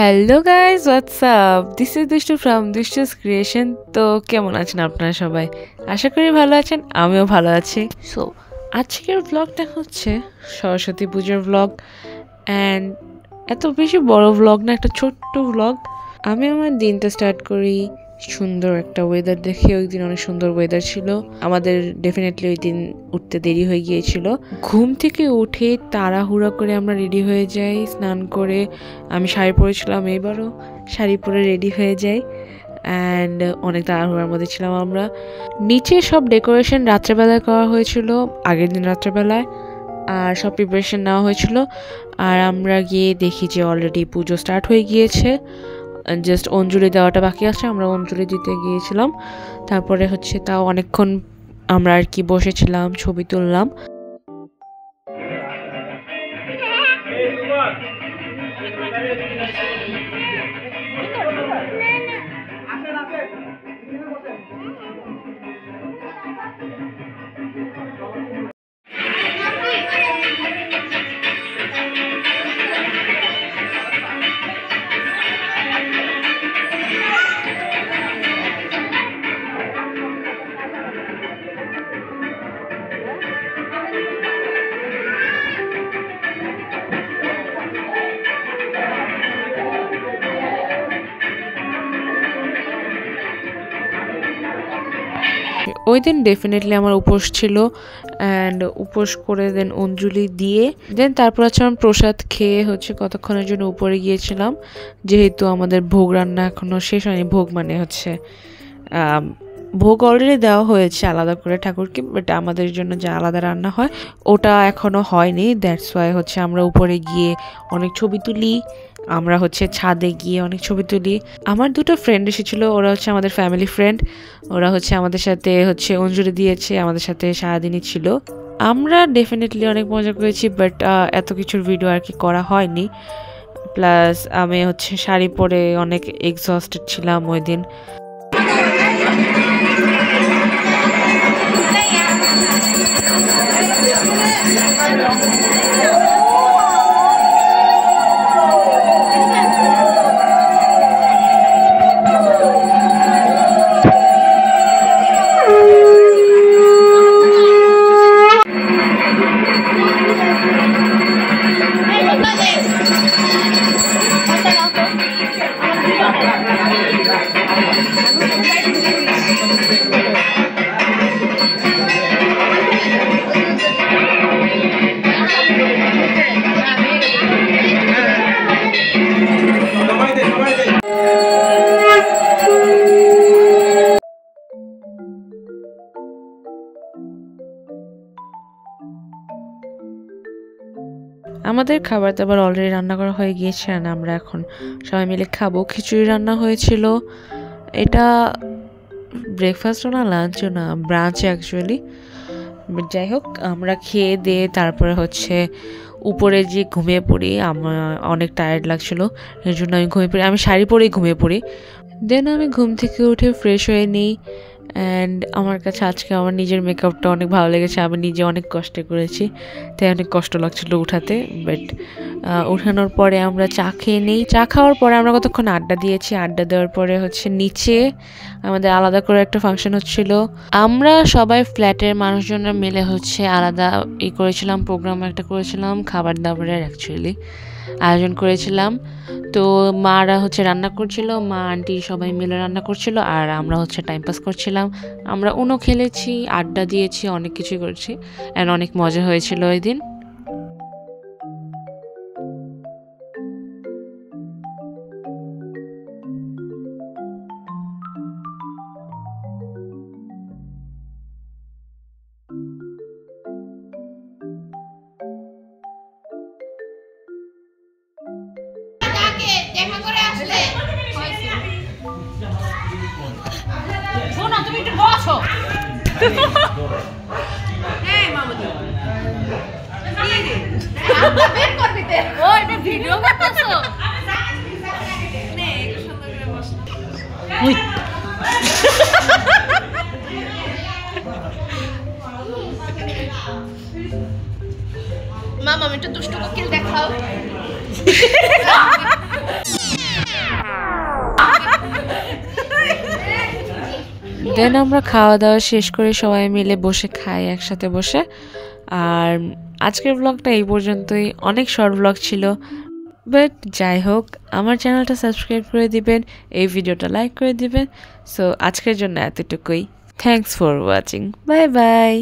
Hello guys, WhatsApp, this is দুষ্টু from দুষ্টুস creation. তো কেমন আছেন আপনারা সবাই? আশা করি ভালো আছেন, আমিও ভালো আছি। সো আজকের ব্লগটা হচ্ছে সরস্বতী পুজোর ব্লগ। অ্যান্ড এত বেশি বড় ব্লগ না, একটা ছোট্ট ব্লগ। আমি আমার দিনটা স্টার্ট করি সুন্দর একটা ওয়েদার দেখে। ওই দিন অনেক সুন্দর ওয়েদার ছিল। আমাদের ডেফিনেটলি ওই দিন উঠতে দেরি হয়ে গিয়েছিল। ঘুম থেকে উঠে তাড়াহুড়া করে আমরা রেডি হয়ে যাই, স্নান করে। আমি শাড়ি পরেছিলাম, এবারও শাড়ি পরে রেডি হয়ে যাই। অ্যান্ড অনেক তাড়াহুড়ার মধ্যে ছিলাম আমরা। নিচে সব ডেকোরেশন রাত্রেবেলায় করা হয়েছিল, আগের দিন রাত্রেবেলায়, আর সব প্রিপারেশন নেওয়া হয়েছিল। আর আমরা গিয়ে দেখি যে অলরেডি পুজো স্টার্ট হয়ে গিয়েছে, জাস্ট অঞ্জলি দেওয়াটা বাকি আছে। আমরা অঞ্জলি দিতে গিয়েছিলাম। তারপরে হচ্ছে তাও অনেকক্ষণ আমরা আর কি বসেছিলাম, ছবি তুললাম। ওই দিন ডেফিনেটলি আমার উপোস ছিল। অ্যান্ড উপোস করে দেন অঞ্জলি দিয়ে দেন তারপর হচ্ছে আমি প্রসাদ খেয়ে হচ্ছে কতক্ষণের জন্য উপরে গিয়েছিলাম, যেহেতু আমাদের ভোগ রান্না এখনও শেষ হয়নি। ভোগ মানে হচ্ছে ভোগ অলরেডি দেওয়া হয়েছে আলাদা করে ঠাকুরকে, বাট আমাদের জন্য যে আলাদা রান্না হয় ওটা এখনও হয়নি। দ্যাটস ওয়াই হচ্ছে আমরা উপরে গিয়ে অনেক ছবি তুলি। আমরা হচ্ছে ছাদে গিয়ে অনেক ছবি তুলি। আমার দুটো ফ্রেন্ড এসেছিলো, ওরা হচ্ছে আমাদের ফ্যামিলি ফ্রেন্ড। ওরা হচ্ছে আমাদের সাথে হচ্ছে অঞ্জলি দিয়েছে, আমাদের সাথে সারাদিনই ছিল। আমরা ডেফিনেটলি অনেক মজা করেছি, বাট এত কিছুর ভিডিও আর কি করা হয়নি। প্লাস আমি হচ্ছে শাড়ি পরে অনেক এক্সস্টেড ছিলাম ওই দিন। আমাদের খাবার দাবার অলরেডি রান্না করা হয়ে গিয়েছে, আর আমরা এখন সবাই মিলে খাবো। খিচুড়ি রান্না হয়েছিল। এটা ব্রেকফাস্টও না, লাঞ্চও না, ব্রাঞ্চ অ্যাকচুয়ালি। যাই হোক, আমরা খেয়ে দিয়ে তারপরে হচ্ছে উপরে যে ঘুমিয়ে পড়ি। আমার অনেক টায়ার্ড লাগছিলো, এর জন্য আমি ঘুমিয়ে পড়ি। আমি শাড়ি পরেই ঘুমিয়ে পড়ি। দেন আমি ঘুম থেকে উঠে ফ্রেশ হয়ে নিই। অ্যান্ড আমার কাছে আজকে আমার নিজের মেকআপটা অনেক ভালো লেগেছে। আমি নিজে অনেক কষ্ট করেছি, তাই অনেক কষ্ট লাগছিলো উঠাতে। বাট উঠানোর পরে আমরা চা খেয়ে নিই। চা খাওয়ার পরে আমরা কতক্ষণ আড্ডা দিয়েছি। আড্ডা দেওয়ার পরে হচ্ছে নিচে আমাদের আলাদা করে একটা ফাংশন হচ্ছিল। আমরা সবাই ফ্ল্যাটের মানুষজনরা মিলে হচ্ছে আলাদা করেছিলাম, প্রোগ্রাম একটা করেছিলাম, খাবার দাবারের অ্যাকচুয়ালি আয়োজন করেছিলাম। তো মারা হচ্ছে রান্না করছিল, মা আন্টি সবাই মিলে রান্না করছিল, আর আমরা হচ্ছে টাইম পাস করছিলাম। আমরা উনো খেলেছি, আড্ডা দিয়েছি, অনেক কিছুই করেছি। অ্যান্ড অনেক মজা হয়েছিল ওই দিন। তুমি একটু বসো। এই মামুদি কি রে বের করবি তে? ও এটা ভিডিও করতেছো? নে একটু সুন্দর করে বস। ওই মামা একটু দুষ্টু কোকিল দেখাও। দেন আমরা খাওয়া দাওয়া শেষ করে সবাই মিলে বসে খাই একসাথে বসে। আর আজকের ব্লগটা এই পর্যন্তই, অনেক শর্ট ব্লগ ছিল, বাট যাই হোক, আমার চ্যানেলটা সাবস্ক্রাইব করে দিবেন, এই ভিডিওটা লাইক করে দিবেন। সো আজকের জন্য এতটুকুই। Thanks for watching, bye bye.